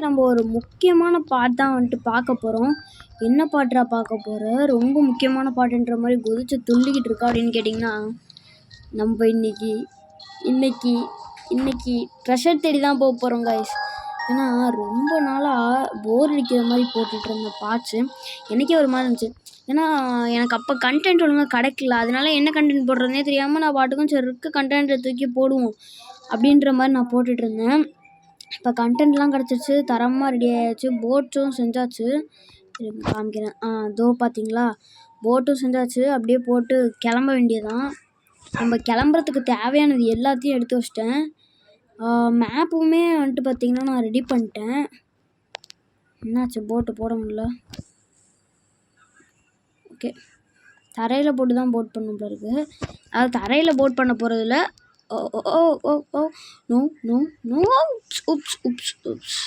நம்ம ஒரு முக்கியமான பாட்டு தான் வந்துட்டு பார்க்க போகிறோம். என்ன பாட்டுடா பார்க்க போகிற, ரொம்ப முக்கியமான பாட்டுன்ற மாதிரி குதிச்சு துள்ளிக்கிட்டு இருக்கா அப்படின்னு கேட்டிங்கன்னா, நம்ம இன்னைக்கு இன்னைக்கு இன்னைக்கு ட்ரெஷர் தேடி தான் போக போகிறோம் கைஸ். ஏன்னா ரொம்ப நாளாக போர் அடிக்கிற மாதிரி போட்டுட்டு இருந்த பாட்ஸு எனக்கே ஒரு மாதிரி இருந்துச்சு. ஏன்னா எனக்கு அப்போ கண்டென்ட் ஒழுங்காக கிடைக்கல, அதனால என்ன கண்டென்ட் போடுறதுனே தெரியாமல் நான் பாட்டுக்கும் சரி இருக்க கண்டென்ட்டை தூக்கி போடுவோம் அப்படின்ற மாதிரி நான் போட்டுட்டு இருந்தேன். இப்போ கண்டென்ட்லாம் கிடச்சிருச்சு, தரமாக ரெடி ஆகிடுச்சு, போட்டும் செஞ்சாச்சு. காமிக்கிறேன். இதோ பார்த்தீங்களா, போட்டும் செஞ்சாச்சு. அப்படியே போட்டு கிளம்ப வேண்டியதான். நம்ம கிளம்புறதுக்கு தேவையானது எல்லாத்தையும் எடுத்து வச்சிட்டேன். மேப்புமே வந்துட்டு பார்த்திங்கன்னா நான் ரெடி பண்ணிட்டேன். என்னாச்சு போட்டு போட முடியல? ஓகே, தரையில் போட்டு தான் போட் பண்ண போல இருக்குது. அதாவது தரையில் போட் பண்ண போகிறதில்ல. No no no oops oops oops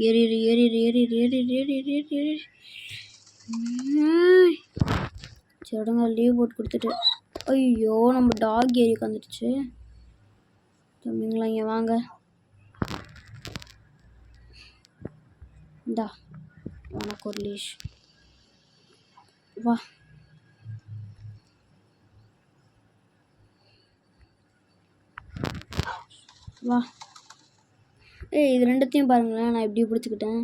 ஏறி ஏறி ஏறி ஏறி ஏறி ஏறி ஏறி சரிங்க, லீவ் போட்டு கொடுத்துட்டு. ஐயோ, நம்ம டாக் ஏறி உட்காந்துருச்சு. தம்பிங்களா இங்கே வாங்க. இந்தா உனக்கு ஒரு லீஷ். வா, வா. இது ரெண்டுத்தையும் பாருங்களேன், நான் எப்படி பிடிச்சிக்கிட்டேன்.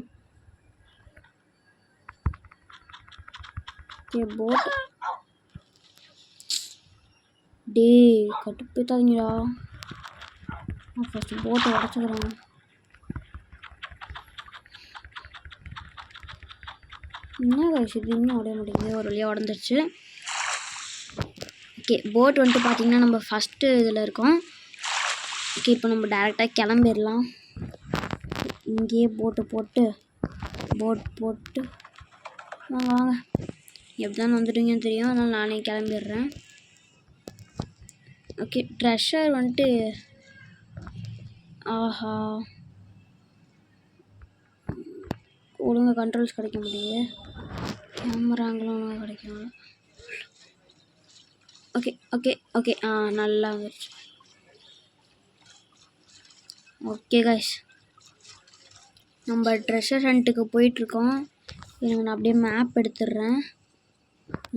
போட் டே கட்டுப்பேத்தாதீங்கடா. நான் ஃபஸ்ட்டு போட்டை உடச்சிக்கிறேன். என்ன வயசு இது இன்னும் உடைய மாட்டேங்குது. ஒரு வழியாக உடஞ்சிருச்சு. ஓகே, போட் வந்துட்டு பார்த்திங்கன்னா நம்ம ஃபஸ்ட்டு இதில் இருக்கோம். ஓகே, இப்போ நம்ம டேரெக்டாக கிளம்பிடலாம். இங்கேயே போட்டு போட்டு வாங்க வாங்க. எப்படி தான் வந்துடுவீங்கன்னு தெரியும், அதனால் நானே கிளம்பிடுறேன். ஓகே, ட்ரெஷர் வந்துட்டு ஆஹா ஒழுங்காக கண்ட்ரோல்ஸ் கிடைக்க முடியுது. கேமராங்களும் ஒழுங்காக கிடைக்கும். ஓகே ஓகே ஓகே நல்லா வந்துருச்சு. ஓகே கைஸ், நம்ம ட்ரெஷர் ஹண்ட்டுக்கு போயிட்டுருக்கோம். எனக்கு நான் அப்படியே மேப் எடுத்துடுறேன்.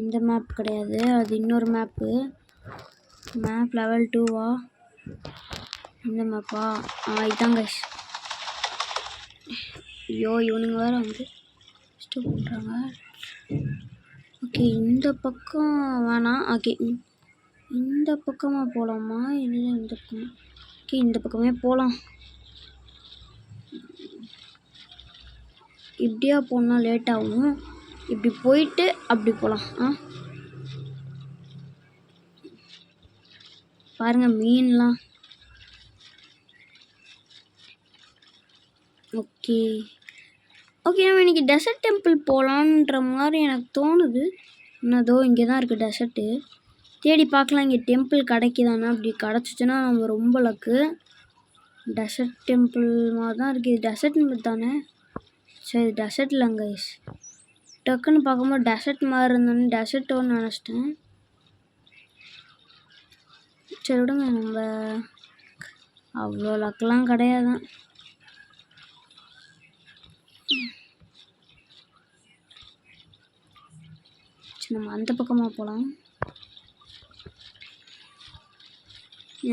இந்த மேப் கிடையாது, அது இன்னொரு மேப்பு. Map level 2வா? இந்த மேப்பா? இதுதான் கைஸ். ஐயோ, இவனுங்க வேறு வந்து டிஸ்டர்ப் பண்ணுறாங்க. ஓகே, இந்த பக்கம் வேணாம். ஓகே, இந்த பக்கமாக போகலாமா? இல்லை இந்த பக்கம். ஓகே, இந்த பக்கமே போகலாம். இப்படியா போனால் லேட் ஆகும். இப்படி போயிட்டு அப்படி போகலாம். பாருங்கள் மீன்லாம். ஓகே ஓகே, நம்ம இன்றைக்கி டெசர்ட் டெம்பிள் போகலான்ற மாதிரி எனக்கு தோணுது. என்னதோ இங்கே தான் இருக்குது டெசர்ட்டு. தேடி பார்க்கலாம் இங்கே டெம்பிள் கிடைக்குதானே. அப்படி கிடச்சிச்சின்னா நம்ம ரொம்ப லக்கு. டெசர்ட் டெம்பிள் மாதிரி தான் இருக்குது. டெசர்ட் தானே? சரி, டெசர்ட் இல்லைங்க கைஸ். டக்குன்னு பார்க்கும்போது டெசர்ட் மாதிரி இருந்தோன்னு டெசர்ட்டோன்னு நினச்சிட்டேன். சரி விடுங்க, நம்ம அவ்வளோ லக்கெலாம் கிடையாதான். சரி, நம்ம அந்த பக்கமாக போகலாம்.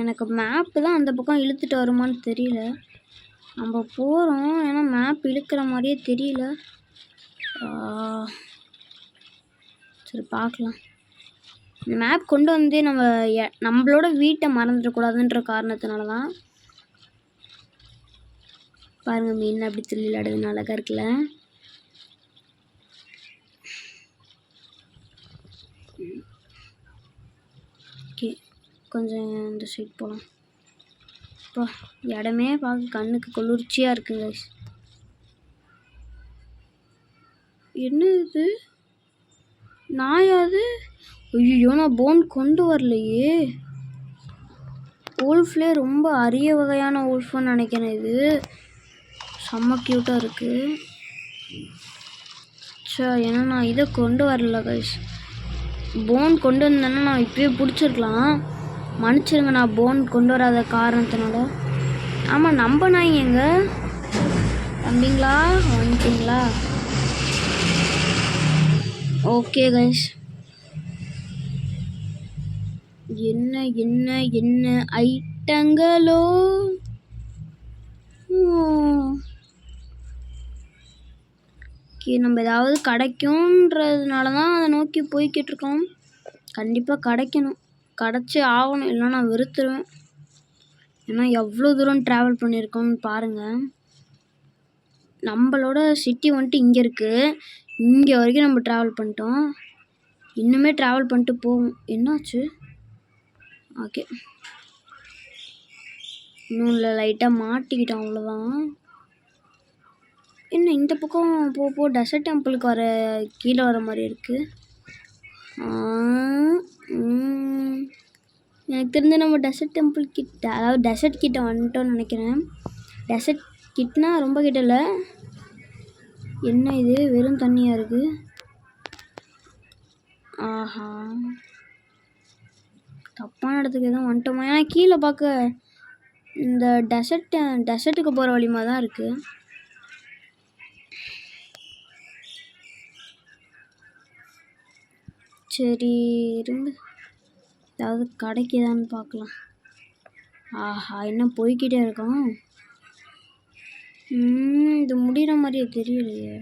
எனக்கு மேப்பு தான் அந்த பக்கம் இழுத்துட்டு வருமானு தெரியல. நம்ம போகிறோம், ஏன்னா மேப் இழுக்கிற மாதிரியே தெரியல. சரி பார்க்கலாம். இந்த மேப் கொண்டு வந்து நம்மளோட வீட்டை மறந்துடக்கூடாதுன்ற காரணத்தினால தான். பாருங்கள் மீன் அப்படி துள்ளி விளையாடுது, அழகாக இருக்குல்ல. ஓகே, கொஞ்சம் இந்த சைட் போகலாம். இப்போ இடமே பார்க்க கண்ணுக்கு குளிர்ச்சியாக இருக்குங்க. என்ன இது நாயாது? ஐயோ, நான் போன் கொண்டு வரலையே. ஊல்ஃப்லே ரொம்ப அரிய வகையான ஊல்ஃப்னு நினைக்கிறேன். இது செம்ம க்யூட்டாக இருக்குது. ஏன்னா நான் இதை கொண்டு வரல கைஸ். போன் கொண்டு வந்தேன்னா நான் இப்போயே பிடிச்சிருக்கலாம். மன்னிச்சிருங்க நான் போன் கொண்டு வராத காரணத்தினால. ஆமாம், நம்ம நாய் எங்க? தம்பிங்களா வந்துட்டீங்களா? Okay guys. என்ன என்ன என்ன ஐட்டங்களோ. ஓகே, நம்ம ஏதாவது கிடைக்கும்ன்றதுனால தான் அதை நோக்கி போய்கிட்டு இருக்கோம். கண்டிப்பாக கிடைக்கணும், கிடச்சி ஆகணும், இல்லைன்னா நான் வெறுத்துருவேன். ஏன்னா எவ்வளோ தூரம் ட்ராவல் பண்ணியிருக்கோம்னு பாருங்கள். நம்மளோட சிட்டி வந்துட்டு இங்கே இருக்குது. இங்கே வரைக்கும் நம்ம ட்ராவல் பண்ணிட்டோம். இன்னுமே ட்ராவல் பண்ணிட்டு போவோம். என்னாச்சு? ஓகே, இன்னும் இல்லை, லைட்டாக மாட்டிக்கிட்டோம், அவ்வளோதான். என்ன இந்த பக்கம் போ டெசர்ட் டெம்பிளுக்கு வர கீழே வர மாதிரி இருக்குது. எனக்கு தெரிஞ்ச நம்ம டெசர்ட் டெம்பிள் கிட்ட, அதாவது டெசர்ட் கிட்ட வந்துட்டோம்னு நினைக்கிறேன். டெசர்ட் கிட்டனா ரொம்ப கிட்ட இல்லை. என்ன இது வெறும் தண்ணியாக இருக்குது? ஆஹா, தப்பான இடத்துக்கு எதுவும் வந்துட்டோமா? ஏன்னா கீழே பார்க்க இந்த டெசர்ட்டுக்கு போகிற வழிமா தான் இருக்குது. சரி இருந்து ஏதாவது கிடைக்குதான்னு பார்க்கலாம். ஆஹா, இன்னும் போய்கிட்டே இருக்கோம். இது முடிகிற மாதிரியே தெரியலையே.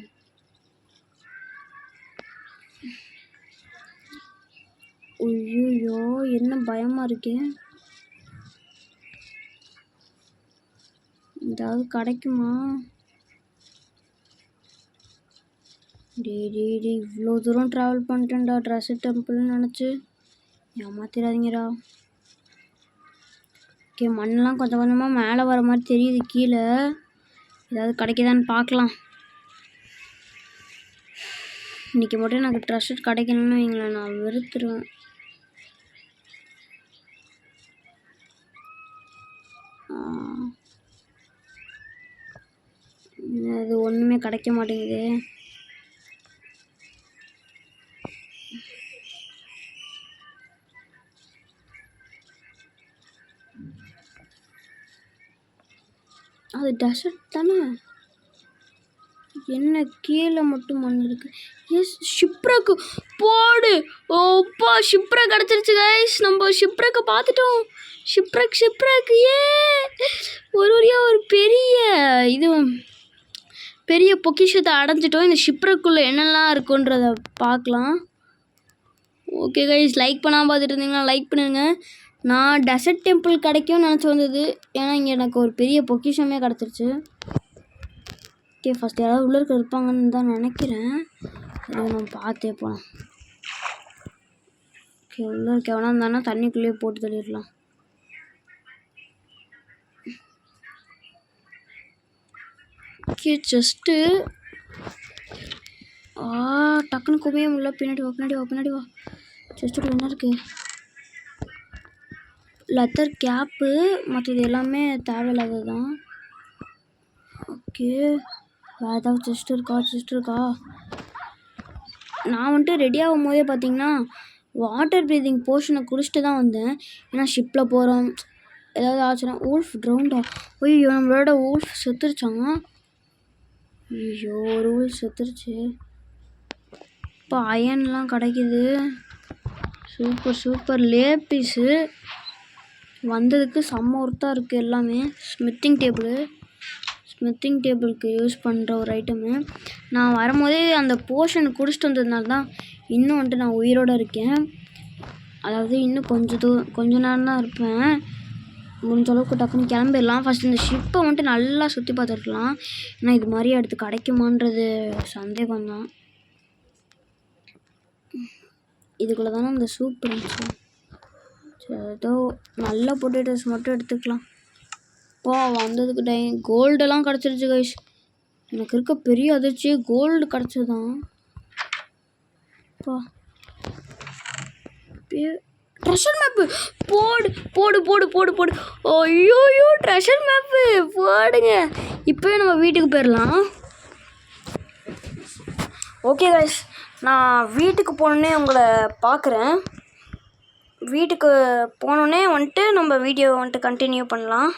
ஐயோ, என்ன பயமாக இருக்கே. ஏதாவது கிடைக்குமா? டே இவ்வளோ தூரம் ட்ராவல் பண்ணிட்டேன்டா டெசர்ட் டெம்பிள்னு நினச்சி. ஏமாத்திராதீங்கடா. ஓகே, மண்ணெலாம் கொஞ்சம் கொஞ்சமாக மேலே வர மாதிரி தெரியுது கீழே. ஏதாவது கிடைக்குதான்னு பார்க்கலாம். இன்றைக்கி மட்டும் எனக்கு ட்ரெஷர் கிடைக்கணும்னு வைங்கள, நான் வெறுத்துருவேன். அது ஒன்றுமே கிடைக்க மாட்டேங்குது. அது டெசர்ட் தானே? என்ன கீழே மட்டும் மண் இருக்கு? எஸ், ஷிப்ரக்கு போடு. ஓப்பா, ஷிப்ரக் கிடச்சிருச்சு கைஸ். நம்ம ஷிப்ரக்கை பார்த்துட்டோம். ஷிப்ரக் ஏ ஒரு பெரிய பொக்கிஷத்தை அடைஞ்சிட்டோம். இந்த ஷிப்ரக்குள்ளே என்னெல்லாம் இருக்குன்றத பார்க்கலாம். ஓகே கைஸ், லைக் பண்ணாமல் பார்த்துட்டு இருந்தீங்கன்னா லைக் பண்ணுங்க. நான் டெசர்ட் டெம்பிள் கிடைக்கும்னு நினச்சி வந்தது. ஏன்னா இங்கே எனக்கு ஒரு பெரிய பொக்கிஷமே கிடச்சிருச்சு. ஓகே, ஃபஸ்ட் யாராவது உள்ளே இருப்பாங்கன்னு தான் நினைக்கிறேன். அதை நம்ம பார்த்தே போகலாம். ஓகே, உள்ளே எவனா இருந்தானா தண்ணிக்குள்ளேயே போட்டு தள்ளிடலாம். ஓகே, ஜஸ்ட்டு டக்குன்னு குமைய முடியல. பின்னாடி வா. ஜஸ்ட்டு என்ன இருக்குது? லெதர் கேப்பு, மற்றது எல்லாமே தேவையில்லாதது தான். ஓகே, வேறு ஏதாவது செஸ்ட் இருக்கா? நான் வந்துட்டு ரெடி ஆகும் போதே பார்த்தீங்கன்னா வாட்டர் ப்ரீதிங் போர்ஷனை குடிச்சிட்டு தான் வந்தேன். ஏன்னா ஷிப்பில் போகிறோம், ஏதாவது ஆச்சுன்னா. ஊல்ஃப் ட்ரவுண்டா? ஐயோ, நம்மளோட ஊல்ஃப் செத்துருச்சாங்க. ஐயோ, ஒரு ஊல்ஃப் செத்துருச்சு. இப்போ அயன்லாம் கிடைக்கிது. சூப்பர் லேப்பீஸு வந்ததுக்கு செம்ம ஒர்த்தாக இருக்குது எல்லாமே. ஸ்மித்திங் டேபிளுக்கு யூஸ் பண்ணுற ஒரு ஐட்டமு. நான் வரும்போதே அந்த போர்ஷன் குடிச்சிட்டு வந்ததுனால தான் இன்னும் வந்துட்டு நான் உயிரோடு இருக்கேன். அதாவது இன்னும் கொஞ்ச நேரம் தான் இருப்பேன். முடிஞ்ச அளவுக்கு டக்குன்னு கிளம்பிடலாம். ஃபஸ்ட் இந்த ஷிப்பை வந்துட்டு நல்லா சுற்றி பார்த்துருக்கலாம். ஏன்னா இது மாதிரி அடுத்து கிடைக்குமான்றது சந்தேகம் தான். இதுக்குள்ளே தானே இந்த சூப் இருந்துச்சு. ஏதோ நல்ல பொட்டேட்டோஸ் மட்டும் எடுத்துக்கலாம். வந்ததுக்கு கோல்டெல்லாம் கிடச்சிருச்சு கைஸ். எனக்கு இருக்க பெரிய அதிர்ச்சியே கோல்டு கிடச்சதுதான். ட்ரெஷர் மேப்பு போடு. ஐயோ, ட்ரெஷர் மேப்பு போடுங்க. இப்போவே நம்ம வீட்டுக்கு போயிடலாம். ஓகே கைஸ், நான் வீட்டுக்கு போனோடனே உங்களை பார்க்குறேன். வீட்டுக்கு போனோடனே வந்துட்டு நம்ம வீடியோ வந்துட்டு கண்டினியூ பண்ணலாம்.